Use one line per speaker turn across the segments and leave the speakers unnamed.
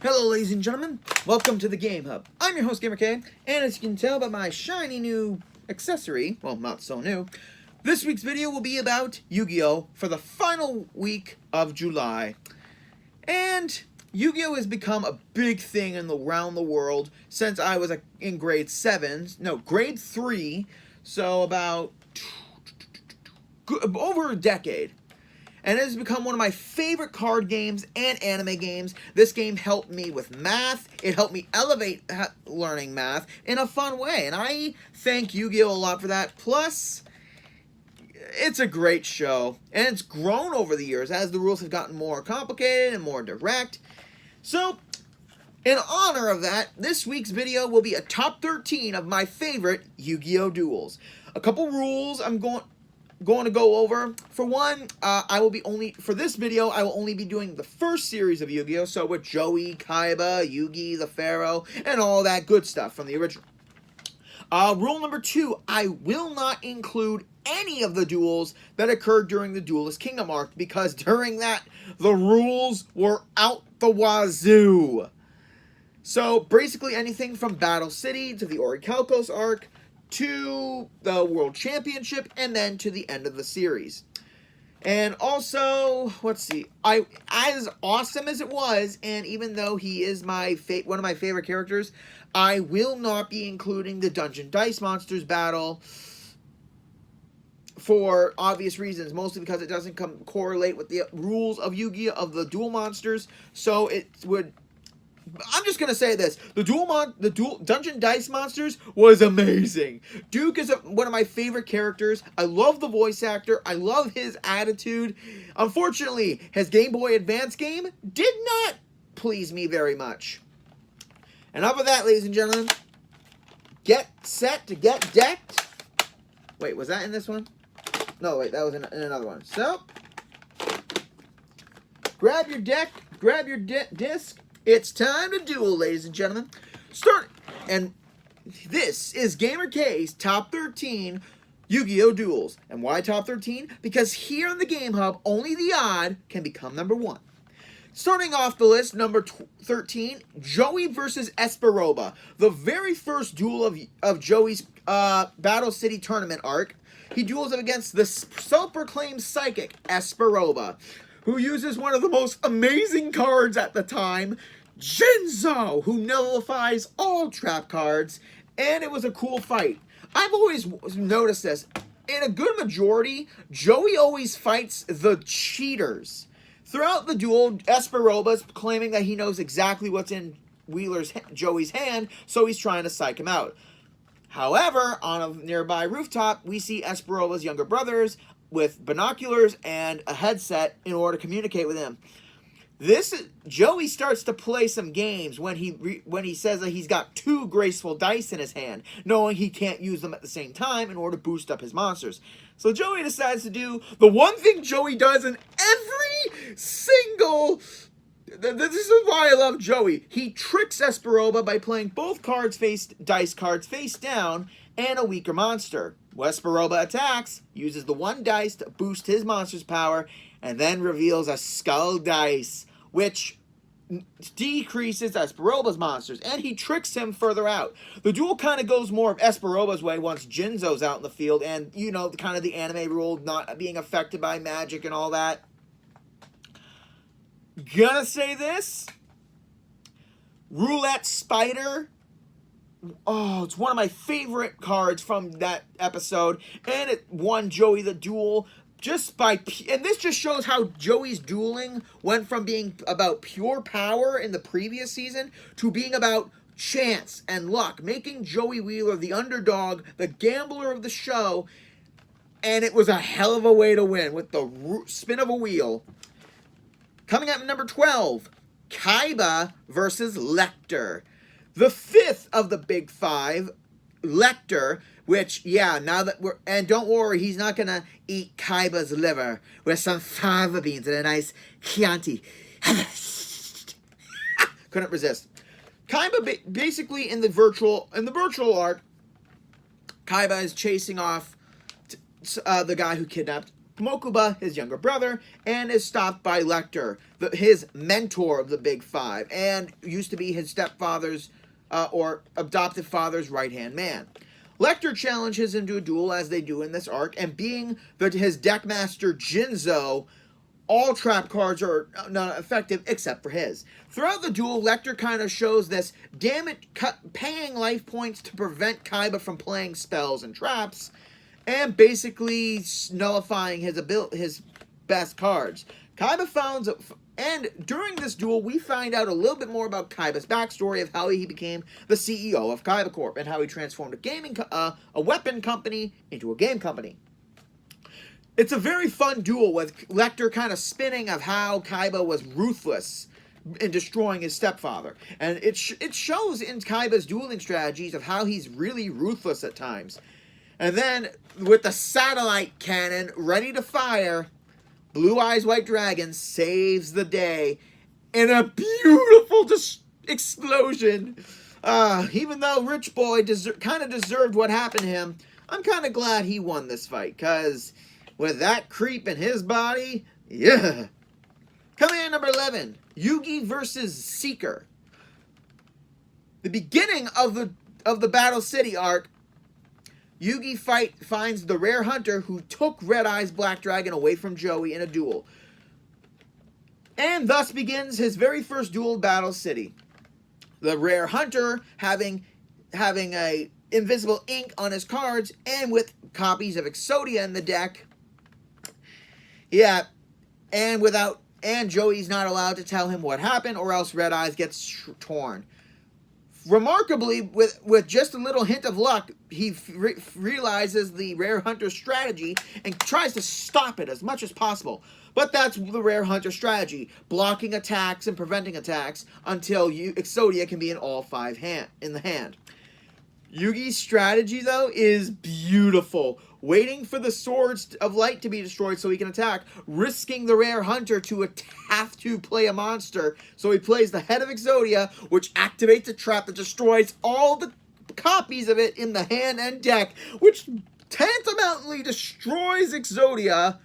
Hello ladies and gentlemen, welcome to the Game Hub. I'm your host Gamer K, and as you can tell by my shiny new accessory, well not so new, this week's video will be about Yu-Gi-Oh! For the final week of July. And Yu-Gi-Oh! Has become a big thing around the world since I was in grade 3, so about over a decade. And it has become one of my favorite card games and anime games. This game helped me with math. It helped me elevate learning math in a fun way. And I thank Yu-Gi-Oh! A lot for that. Plus, it's a great show. And it's grown over the years as the rules have gotten more complicated and more direct. So, in honor of that, this week's video will be a top 13 of my favorite Yu-Gi-Oh! Duels. A couple rules I'm going to go over. For one, for this video, I will only be doing the first series of Yu-Gi-Oh! So with Joey, Kaiba, Yugi, the Pharaoh, and all that good stuff from the original. Rule number 2, I will not include any of the duels that occurred during the Duelist Kingdom arc, because during that, the rules were out the wazoo. So, basically anything from Battle City to the Orichalcos arc, to the World Championship, and then to the end of the series. And also, let's see, as awesome as it was, and even though he is one of my favorite characters, I will not be including the Dungeon Dice Monsters battle for obvious reasons, mostly because it doesn't correlate with the rules of Yu-Gi-Oh! Of the duel monsters, so it would... I'm just going to say this. The Dungeon Dice Monsters was amazing. Duke is one of my favorite characters. I love the voice actor. I love his attitude. Unfortunately, his Game Boy Advance game did not please me very much. Enough of that, ladies and gentlemen. Get set to get decked. Wait, was that in this one? No, wait, that was in another one. So, grab your deck, grab your disc. It's time to duel, ladies and gentlemen. And this is Gamer K's Top 13 Yu-Gi-Oh! Duels. And why Top 13? Because here in the Game Hub, only the odd can become number 1. Starting off the list, number 13, Joey versus Esperoba. The very first duel of Joey's Battle City tournament arc. He duels up against the self-proclaimed psychic, Esperoba, who uses one of the most amazing cards at the time, Jinzo, who nullifies all trap cards, and it was a cool fight. I've always noticed this. In a good majority, Joey always fights the cheaters. Throughout the duel, Esperoba's claiming that he knows exactly what's in Joey's hand, so he's trying to psych him out. However, on a nearby rooftop, we see Esperoba's younger brothers with binoculars and a headset in order to communicate with him. Joey starts to play some games when he says that he's got 2 graceful dice in his hand, knowing he can't use them at the same time in order to boost up his monsters. So Joey decides to do the one thing Joey does in every single... This is why I love Joey. He tricks Esperoba by playing both dice cards face down and a weaker monster. Esperoba attacks, uses the 1 dice to boost his monster's power, and then reveals a skull dice, which decreases Esperoba's monsters, and he tricks him further out. The duel kind of goes more of Esperoba's way once Jinzo's out in the field, and, you know, kind of the anime rule not being affected by magic and all that. Gonna say this. Roulette Spider. Oh, it's one of my favorite cards from that episode, and it won Joey the duel and this just shows how Joey's dueling went from being about pure power in the previous season to being about chance and luck, making Joey Wheeler the underdog, the gambler of the show, and it was a hell of a way to win with the spin of a wheel. Coming up at number 12, Kaiba versus Lecter. The 5th of the big 5, Lecter, which, yeah, now that and don't worry, he's not going to eat Kaiba's liver with some fava beans and a nice Chianti. Couldn't resist. Kaiba, basically, in the virtual arc, Kaiba is chasing off the guy who kidnapped Mokuba, his younger brother, and is stopped by Lecter, his mentor of the Big Five, and used to be his stepfather's or adoptive father's right-hand man. Lecter challenges him to a duel, as they do in this arc, and being his deckmaster Jinzo, all trap cards are not effective except for his. Throughout the duel, Lecter kind of shows this paying life points to prevent Kaiba from playing spells and traps, and basically nullifying his best cards. Kaiba found, and during this duel, we find out a little bit more about Kaiba's backstory of how he became the CEO of Kaiba Corp and how he transformed a weapon company into a game company. It's a very fun duel with Lecter kind of spinning of how Kaiba was ruthless in destroying his stepfather. And it shows in Kaiba's dueling strategies of how he's really ruthless at times. And then, with the satellite cannon ready to fire, Blue Eyes White Dragon saves the day in a beautiful explosion. Even though Rich Boy kind of deserved what happened to him, I'm kind of glad he won this fight, because with that creep in his body, yeah. Coming in number 11, Yugi versus Seeker. The beginning of the Battle City arc, Yugi finds the rare hunter who took Red Eye's Black Dragon away from Joey in a duel, and thus begins his very first duel in Battle City. The rare hunter having a invisible ink on his cards and with copies of Exodia in the deck. Yeah, and Joey's not allowed to tell him what happened, or else Red Eyes gets torn. Remarkably, with just a little hint of luck, he realizes the Rare Hunter's strategy and tries to stop it as much as possible. But that's the Rare Hunter strategy, blocking attacks and preventing attacks until Exodia can be in all 5 in the hand. Yugi's strategy, though, is beautiful. Waiting for the Swords of Light to be destroyed so he can attack, risking the Rare Hunter to have to play a monster. So he plays the head of Exodia, which activates a trap that destroys all the copies of it in the hand and deck, which tantamountably destroys Exodia,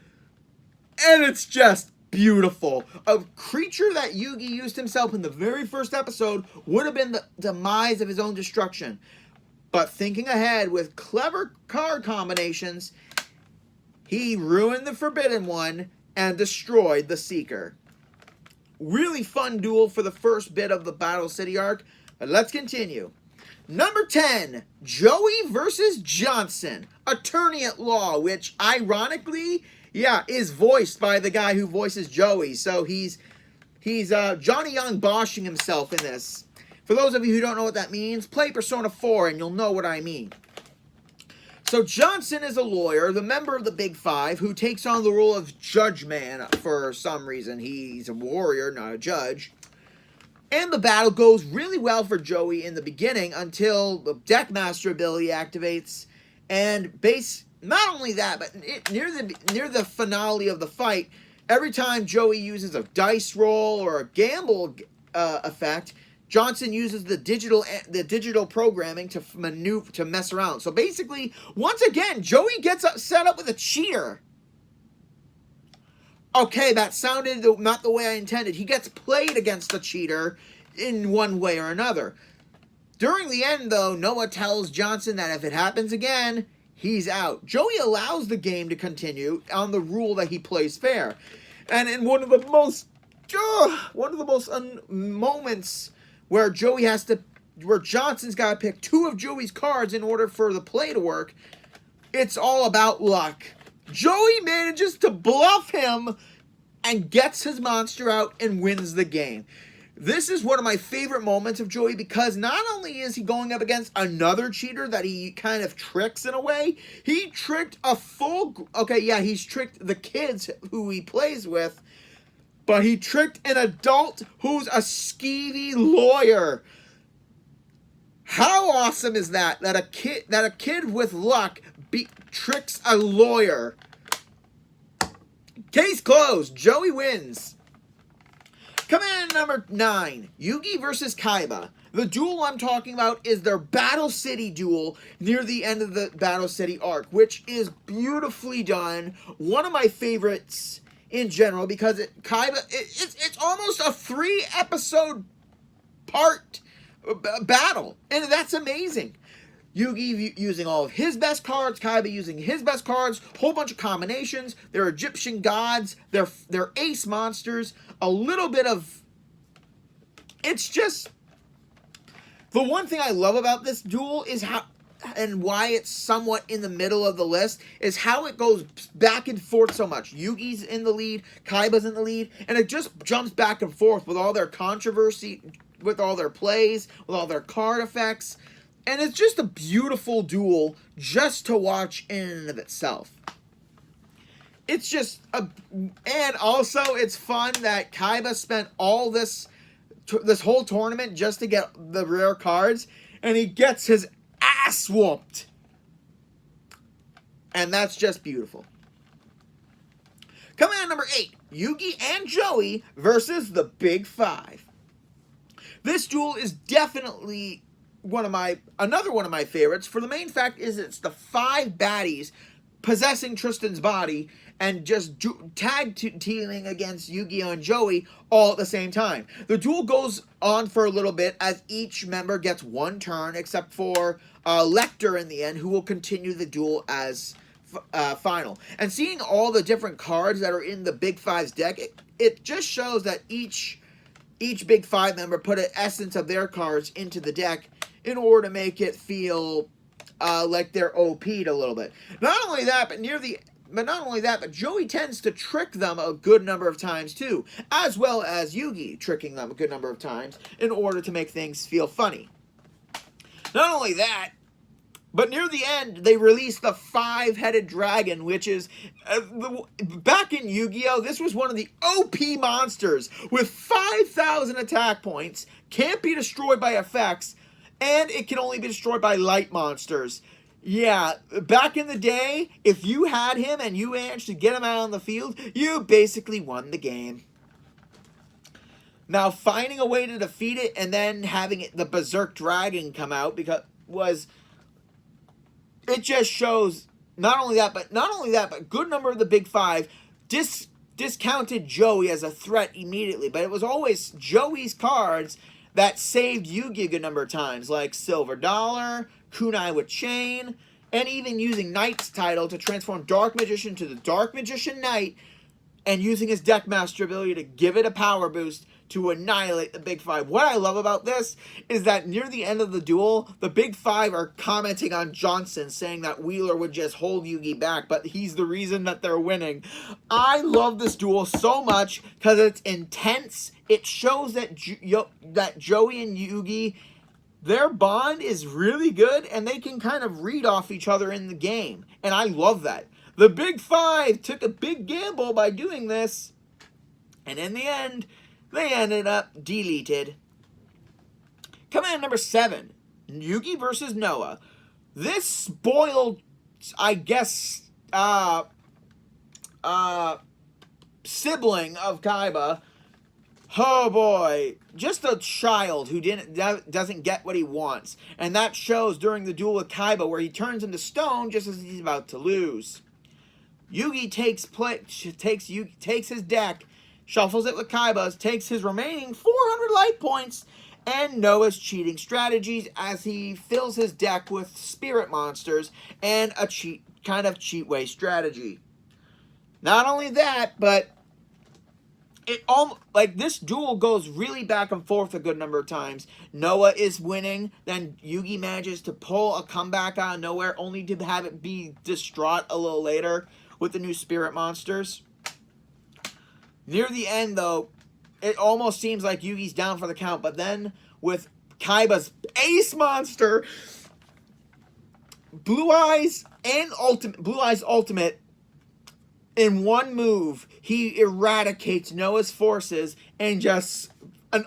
and it's just beautiful. A creature that Yugi used himself in the very first episode would have been the demise of his own destruction. But thinking ahead with clever card combinations, he ruined the Forbidden One and destroyed the Seeker. Really fun duel for the first bit of the Battle City arc, but let's continue. Number 10, Joey versus Johnson, attorney at law, which ironically, is voiced by the guy who voices Joey. So he's Johnny Young Bosching himself in this. For those of you who don't know what that means, play Persona 4 and you'll know what I mean. So Johnson is a lawyer, the member of the Big Five, who takes on the role of Judge Man for some reason. He's a warrior, not a judge. And the battle goes really well for Joey in the beginning until the Deckmaster ability activates. And not only that, but near the finale of the fight, every time Joey uses a dice roll or a gamble effect, Johnson uses the digital programming to mess around. So basically, once again, Joey gets set up with a cheater. Okay, that sounded not the way I intended. He gets played against the cheater in one way or another. During the end, though, Noah tells Johnson that if it happens again, he's out. Joey allows the game to continue on the rule that he plays fair. And in one of the most moments where Johnson's got to pick 2 of Joey's cards in order for the play to work, it's all about luck. Joey manages to bluff him and gets his monster out and wins the game. This is one of my favorite moments of Joey, because not only is he going up against another cheater that he kind of tricks in a way, he tricked he's tricked the kids who he plays with, but he tricked an adult who's a skeevy lawyer. How awesome is that? That a kid with luck tricks a lawyer. Case closed. Joey wins. Command number 9, Yugi versus Kaiba. The duel I'm talking about is their Battle City duel near the end of the Battle City arc, which is beautifully done. One of my favorites in general because it's almost a 3-episode part battle, and that's amazing. Yugi using all of his best cards, Kaiba using his best cards, whole bunch of combinations. They're Egyptian gods, they're ace monsters, a little bit of... It's just... The one thing I love about this duel is how, and why it's somewhat in the middle of the list, is how it goes back and forth so much. Yugi's in the lead, Kaiba's in the lead, and it just jumps back and forth with all their controversy, with all their plays, with all their card effects. And it's just a beautiful duel just to watch in and of itself. It's just and also it's fun that Kaiba spent all this whole tournament just to get the rare cards, and he gets his ass whooped. And that's just beautiful. Command number 8, Yugi and Joey versus the Big Five. This duel is definitely another one of my favorites, for the main fact is it's the 5 baddies possessing Tristan's body and just tag teaming against Yugioh and Joey all at the same time. The duel goes on for a little bit as each member gets one turn, except for Lecter in the end, who will continue the duel as final. And seeing all the different cards that are in the Big Five's deck, it just shows that each Big Five member put an essence of their cards into the deck in order to make it feel like they're OP'd a little bit. Not only that, but Joey tends to trick them a good number of times too, as well as Yugi tricking them a good number of times in order to make things feel funny. Not only that, but near the end, they release the 5-headed dragon, which is, back in Yu-Gi-Oh!, this was one of the OP monsters with 5,000 attack points, can't be destroyed by effects, and it can only be destroyed by light monsters. Yeah, back in the day, if you had him and you managed to get him out on the field, you basically won the game. Now, finding a way to defeat it and then having the Berserk Dragon come out it just shows not only that, but good number of the Big Five discounted Joey as a threat immediately. But it was always Joey's cards that saved Yugi a good number of times, like Silver Dollar, Kunai with Chain, and even using Knight's title to transform Dark Magician to the Dark Magician Knight, and using his Deckmaster ability to give it a power boost to annihilate the Big Five. What I love about this is that near the end of the duel, the Big Five are commenting on Johnson, saying that Wheeler would just hold Yugi back, but he's the reason that they're winning. I love this duel so much because it's intense. It shows that Joey and Yugi, their bond is really good, and they can kind of read off each other in the game. And I love that. The Big Five took a big gamble by doing this, and in the end, they ended up deleted. Command number 7, Yugi versus Noah. This spoiled, I guess, sibling of Kaiba. Oh boy, just a child who doesn't get what he wants. And that shows during the duel with Kaiba, where he turns into stone just as he's about to lose. Yugi takes his deck, shuffles it with Kaiba's, takes his remaining 400 life points, and Noah's cheating strategies as he fills his deck with spirit monsters and a kind of cheat way strategy. Not only that, but this duel goes really back and forth a good number of times. Noah is winning, then Yugi manages to pull a comeback out of nowhere, only to have it be distraught a little later with the new spirit monsters. Near the end, though, it almost seems like Yugi's down for the count, but then with Kaiba's ace monster, Blue Eyes Ultimate, in one move, he eradicates Noah's forces and just an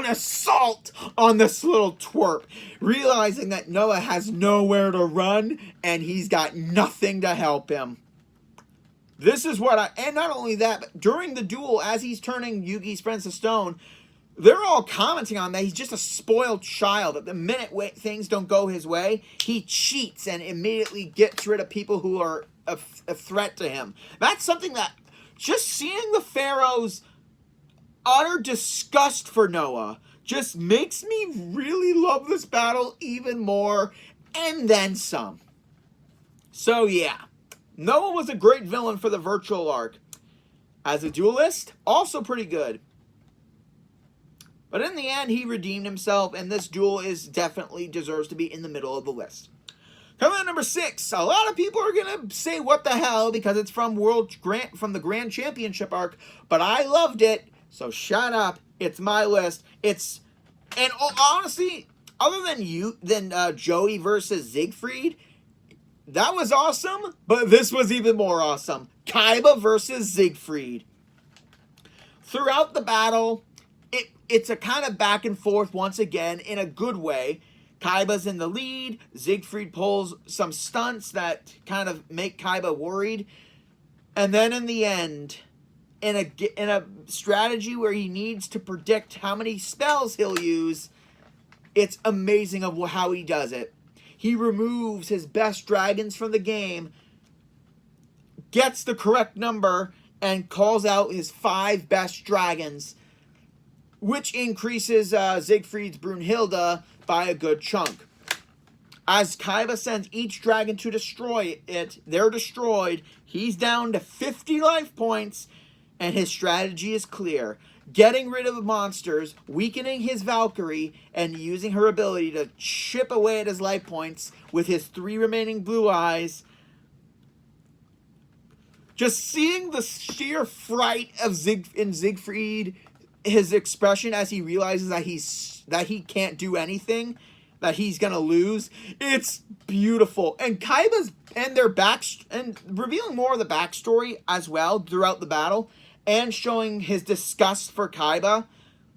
assault on this little twerp, realizing that Noah has nowhere to run and he's got nothing to help him. This is what and not only that, but during the duel, as he's turning Yugi's friends to stone, they're all commenting on that he's just a spoiled child. That the minute things don't go his way, he cheats and immediately gets rid of people who are a threat to him. That's something that, just seeing the pharaohs' utter disgust for Noah just makes me really love this battle even more, and then some. So yeah, Noah was a great villain for the virtual arc. As a duelist, also pretty good. But in the end, he redeemed himself, and this duel definitely deserves to be in the middle of the list. Coming at number 6, a lot of people are gonna say what the hell because it's from the Grand Championship arc, but I loved it, so shut up. It's my list. And honestly, other than Joey versus Siegfried, that was awesome, but this was even more awesome. Kaiba versus Siegfried. Throughout the battle, it's a kind of back and forth once again in a good way. Kaiba's in the lead. Siegfried pulls some stunts that kind of make Kaiba worried. And then in the end, in a strategy where he needs to predict how many spells he'll use, it's amazing of how he does it. He removes his best dragons from the game, gets the correct number, and calls out his 5 best dragons, which increases Siegfried's Brunhilde by a good chunk. As Kaiba sends each dragon to destroy it, they're destroyed. He's down to 50 life points, and his strategy is clear. Getting rid of the monsters, weakening his Valkyrie, and using her ability to chip away at his life points with his 3 remaining blue eyes. Just seeing the sheer fright of Siegfried, his expression as he realizes that he can't do anything, that he's gonna lose, it's beautiful. And Kaiba's and revealing more of the backstory as well throughout the battle, and showing his disgust for Kaiba,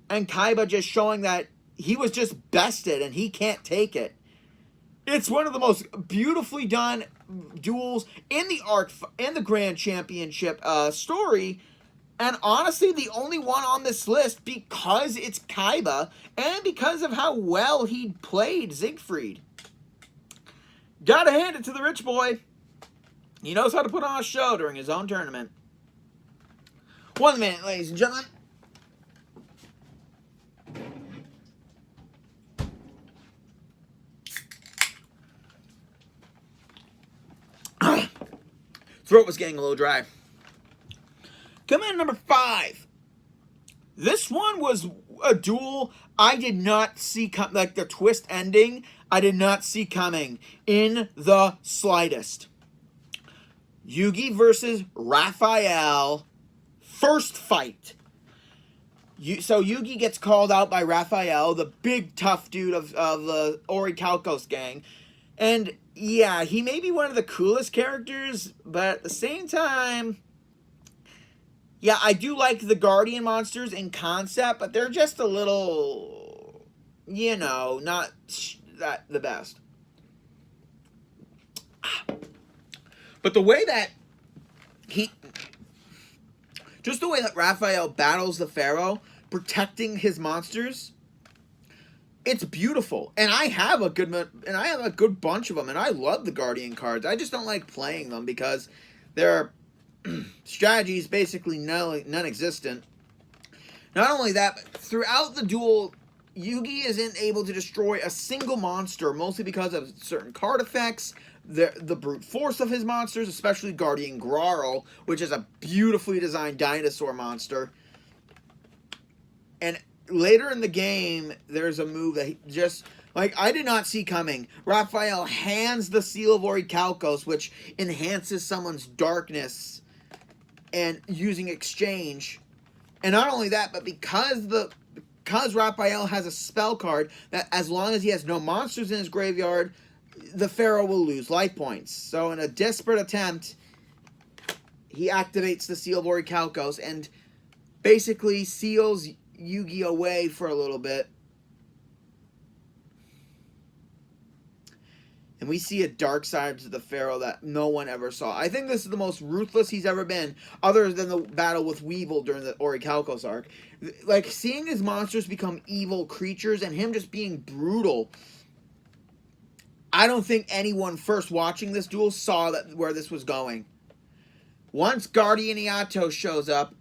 and Kaiba just showing that he was just bested and he can't take it. It's one of the most beautifully done duels in the arc and the Grand Championship story. And honestly, the only one on this list because it's Kaiba and because of how well he played Siegfried. Gotta hand it to the rich boy. He knows how to put on a show during his own tournament. 1 minute, ladies and gentlemen. Throat was getting a little dry. Coming in number 5. This one was a duel I did not see like the twist ending, I did not see coming in the slightest. Yugi versus Raphael. First fight. So Yugi gets called out by Raphael, the big tough dude of the Orichalcos gang. And yeah, he may be one of the coolest characters, but at the same time, yeah, I do like the Guardian monsters in concept, but they're just a little, not that the best. But the way that the way that Raphael battles the Pharaoh, protecting his monsters, it's beautiful. And I have a good bunch of them, and I love the Guardian cards. I just don't like playing them because their strategy is basically non-existent. Not only that, but throughout the duel, Yugi isn't able to destroy a single monster, mostly because of certain card effects, the brute force of his monsters, especially Guardian Grarl, which is a beautifully designed dinosaur monster. And later in the game, there's a move that I did not see coming. Raphael hands the Seal of Orichalcos, which enhances someone's darkness, and using exchange. And not only that, but because Raphael has a spell card that as long as he has no monsters in his graveyard, the Pharaoh will lose life points. So in a desperate attempt, he activates the Seal of Orichalcos and basically seals Yugi away for a little bit. And we see a dark side to the Pharaoh that no one ever saw. I think this is the most ruthless he's ever been, other than the battle with Weevil during the Orichalcos arc. Like, seeing his monsters become evil creatures and him just being brutal. I don't think anyone first watching this duel saw where this was going. Once Guardian Yugioh shows up,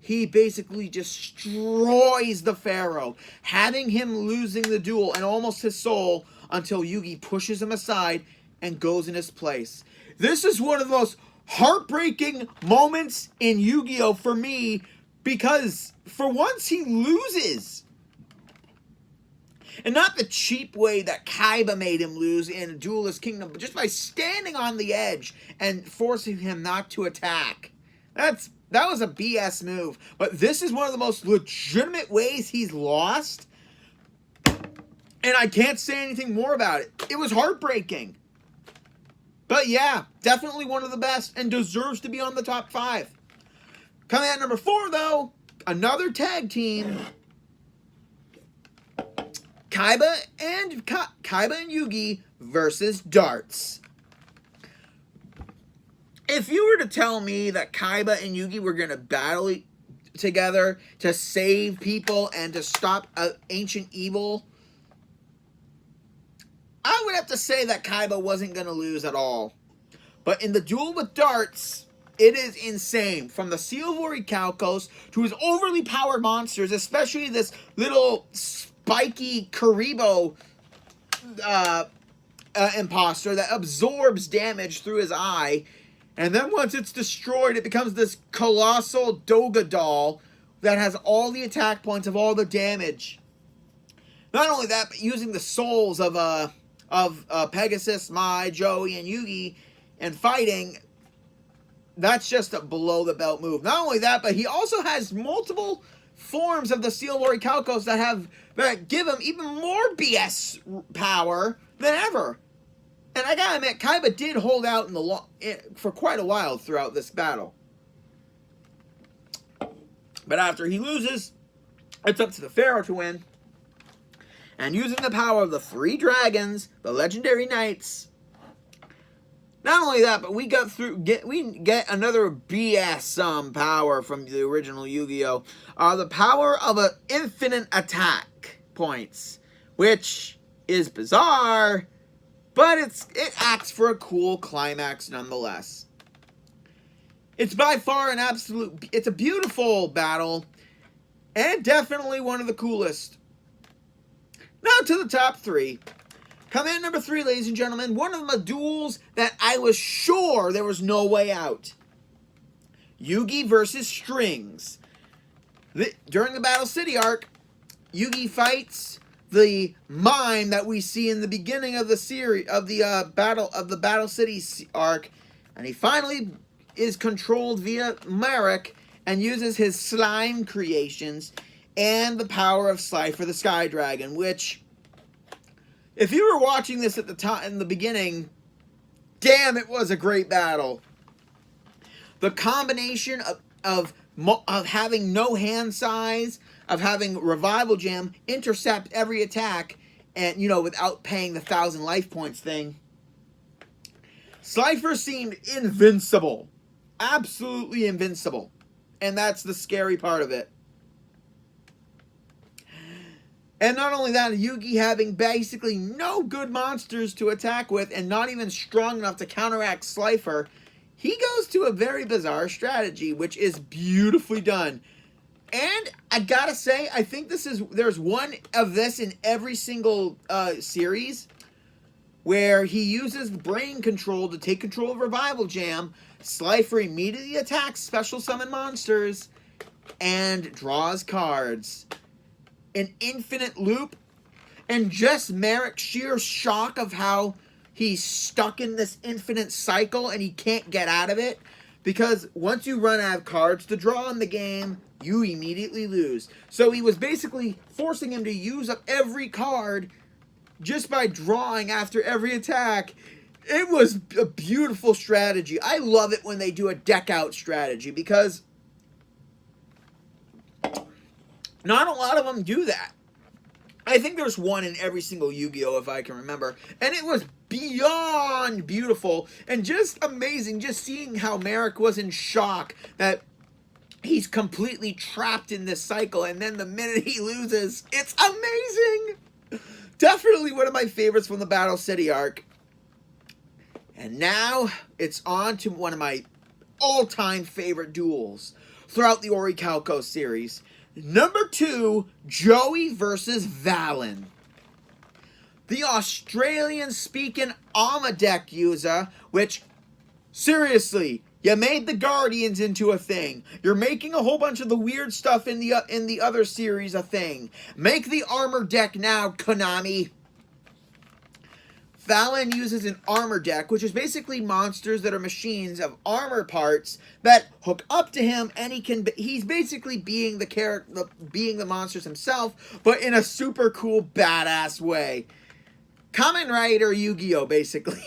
he basically destroys the Pharaoh, having him losing the duel and almost his soul until Yugi pushes him aside and goes in his place. This is one of the most heartbreaking moments in Yu-Gi-Oh! For me, because for once he loses. And not the cheap way that Kaiba made him lose in Duelist Kingdom, but just by standing on the edge and forcing him not to attack. That was a BS move. But this is one of the most legitimate ways he's lost. And I can't say anything more about it. It was heartbreaking. But yeah, definitely one of the best and deserves to be on the top 5. Coming at number 4, though, another tag team. Kaiba and Yugi versus Darts. If you were to tell me that Kaiba and Yugi were going to battle together to save people and to stop ancient evil, I would have to say that Kaiba wasn't going to lose at all. But in the duel with Darts, it is insane. From the Seal of Orichalcos to his overly powered monsters, especially this little spiky Karibo imposter that absorbs damage through his eye. And then once it's destroyed, it becomes this colossal Doga doll that has all the attack points of all the damage. Not only that, but using the souls of Pegasus, Mai, Joey, and Yugi and fighting, that's just a below-the-belt move. Not only that, but he also has multiple forms of the Seal of Orichalcos that give him even more BS power than ever. And I gotta admit, Kaiba did hold out for quite a while throughout this battle. But after he loses, it's up to the Pharaoh to win. And using the power of the 3 dragons, the legendary knights. Not only that, but we get another BS power from the original Yu-Gi-Oh! The power of an infinite attack points, which is bizarre, but it acts for a cool climax nonetheless. It's by far it's a beautiful battle, and definitely one of the coolest. Now to the top 3. Coming in number 3, ladies and gentlemen, one of the duels that I was sure there was no way out. Yugi versus Strings. During the Battle City arc, Yugi fights the mime that we see in the beginning of the series of the Battle City arc, and he finally is controlled via Marek and uses his slime creations and the power of Slifer the Sky Dragon, which, if you were watching this at the time in the beginning, damn, it was a great battle. The combination of having no hand size, of having Revival Gem intercept every attack, and without paying the 1,000 life points thing. Slifer seemed invincible, absolutely invincible, and that's the scary part of it. And not only that, Yugi having basically no good monsters to attack with and not even strong enough to counteract Slifer, he goes to a very bizarre strategy, which is beautifully done. And I gotta say, I think there's one of this in every single series where he uses brain control to take control of Revival Jam. Slifer immediately attacks special summon monsters and draws cards. An infinite loop, and just Marek's sheer shock of how he's stuck in this infinite cycle and he can't get out of it, because once you run out of cards to draw in the game, you immediately lose. So he was basically forcing him to use up every card just by drawing after every attack. It was a beautiful strategy. I love it when they do a deck out strategy, because not a lot of them do that. I think there's one in every single Yu-Gi-Oh! If I can remember. And it was beyond beautiful and just amazing. Just seeing how Merrick was in shock that he's completely trapped in this cycle. And then the minute he loses, it's amazing. Definitely one of my favorites from the Battle City arc. And now it's on to one of my all-time favorite duels throughout the Orichalco series. Number 2, Joey versus Valen. The Australian-speaking Alma deck user, which, seriously, you made the Guardians into a thing. You're making a whole bunch of the weird stuff in the other series a thing. Make the armor deck now, Konami. Valen uses an armor deck, which is basically monsters that are machines of armor parts that hook up to him, and he's basically being the monsters himself, but in a super cool, badass way. Kamen Rider Yu-Gi-Oh, basically.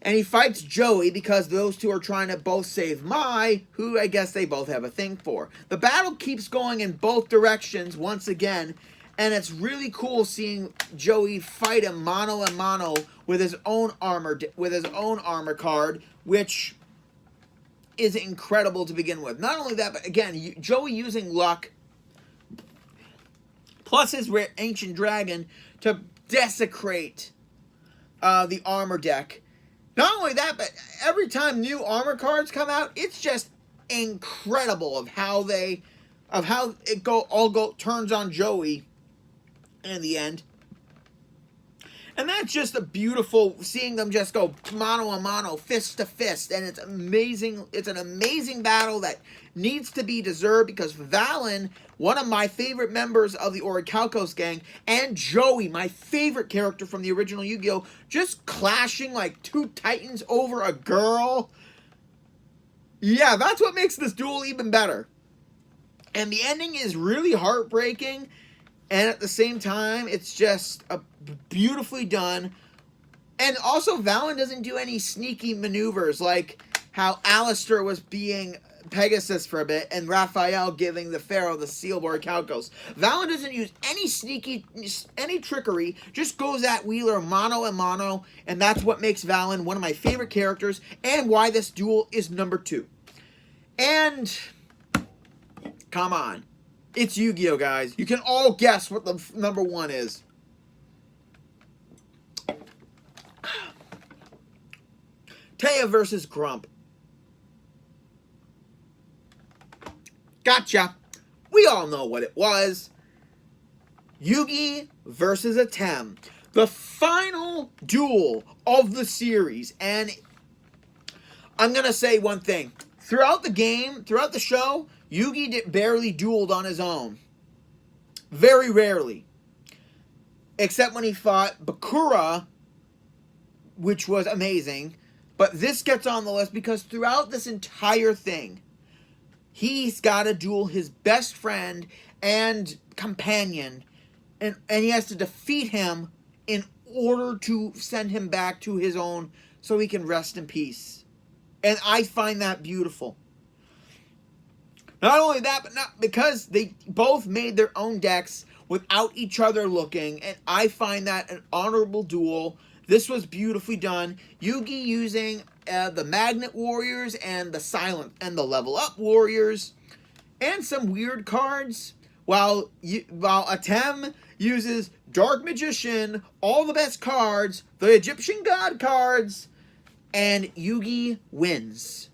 And he fights Joey because those two are trying to both save Mai, who I guess they both have a thing for. The battle keeps going in both directions once again, and it's really cool seeing Joey fight him mano a mano with his own armor card, which is incredible to begin with. Not only that, but again, Joey using luck plus his ancient dragon to desecrate the armor deck. Not only that, but every time new armor cards come out, it's just incredible of how it turns on Joey in the end. And that's just a beautiful, seeing them just go mano a mano, fist to fist, and it's amazing. It's an amazing battle that needs to be deserved because Valen, one of my favorite members of the Orichalcos gang, and Joey, my favorite character from the original Yu-Gi-Oh!, just clashing like two titans over a girl. Yeah, that's what makes this duel even better. And the ending is really heartbreaking. And at the same time, it's just beautifully done. And also, Valen doesn't do any sneaky maneuvers like how Alistair was being Pegasus for a bit and Raphael giving the Pharaoh the seal Orichalcos. Valen doesn't use any trickery, just goes at Wheeler mano a mano, and that's what makes Valen one of my favorite characters and why this duel is number 2. And, come on. It's Yu-Gi-Oh, guys. You can all guess what the number 1 is. Taya versus Grump. Gotcha. We all know what it was. Yugi versus Atem. The final duel of the series. And I'm going to say one thing. Throughout the game, throughout the show, Yugi barely dueled on his own. Very rarely. Except when he fought Bakura, which was amazing. But this gets on the list because throughout this entire thing, he's got to duel his best friend and companion. And he has to defeat him in order to send him back to his own so he can rest in peace. And I find that beautiful. Not only that, but not because they both made their own decks without each other looking, and I find that an honorable duel. This was beautifully done. Yugi using the Magnet Warriors and the Silent and the Level Up Warriors, and some weird cards, while Atem uses Dark Magician, all the best cards, the Egyptian God cards, and Yugi wins.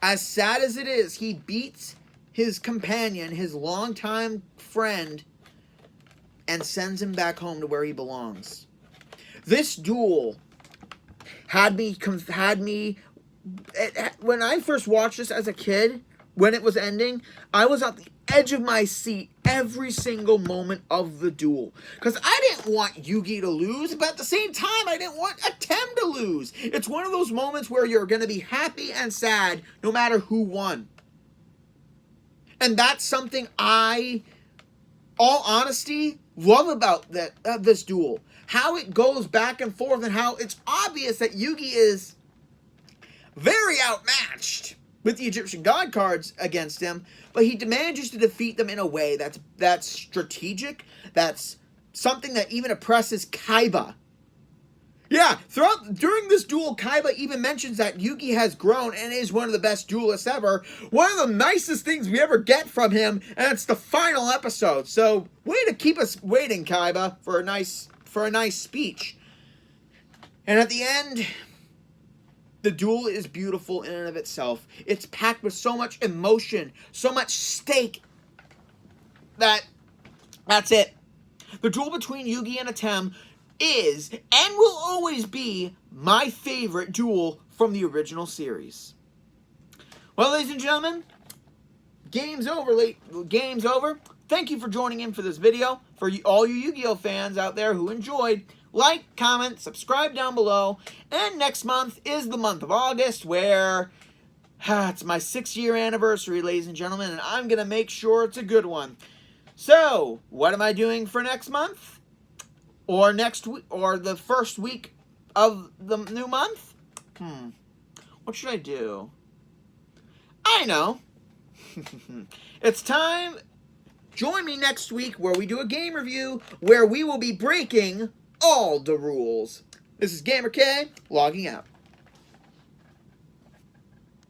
As sad as it is, he beats his companion, his longtime friend, and sends him back home to where he belongs. This duel had me when I first watched this as a kid, when it was ending, I was at the edge of my seat every single moment of the duel. Because I didn't want Yugi to lose, but at the same time, I didn't want Atem to lose. It's one of those moments where you're going to be happy and sad no matter who won. And that's something I, all honesty, love about this duel. How it goes back and forth and how it's obvious that Yugi is very outmatched with the Egyptian God cards against him. but he manages to defeat them in a way that's strategic, that's something that even oppresses Kaiba. Yeah, during this duel, Kaiba even mentions that Yugi has grown and is one of the best duelists ever. One of the nicest things we ever get from him, and it's the final episode. So, way to keep us waiting, Kaiba, for a nice speech. And at the end, the duel is beautiful in and of itself. It's packed with so much emotion, so much stake. That's it. The duel between Yugi and XIII is, and will always be, my favorite duel from the original series. Well, ladies and gentlemen, game's over. Game's over. Thank you for joining in for this video. For all you Yu-Gi-Oh fans out there who enjoyed, like, comment, subscribe down below. And next month is the month of August, where it's my 6-year anniversary, ladies and gentlemen, and I'm going to make sure it's a good one. So, what am I doing for next month? Or next week, or the first week of the new month? What should I do? I know. It's time. Join me next week where we do a game review where we will be breaking all the rules. This is Gamer K, logging out.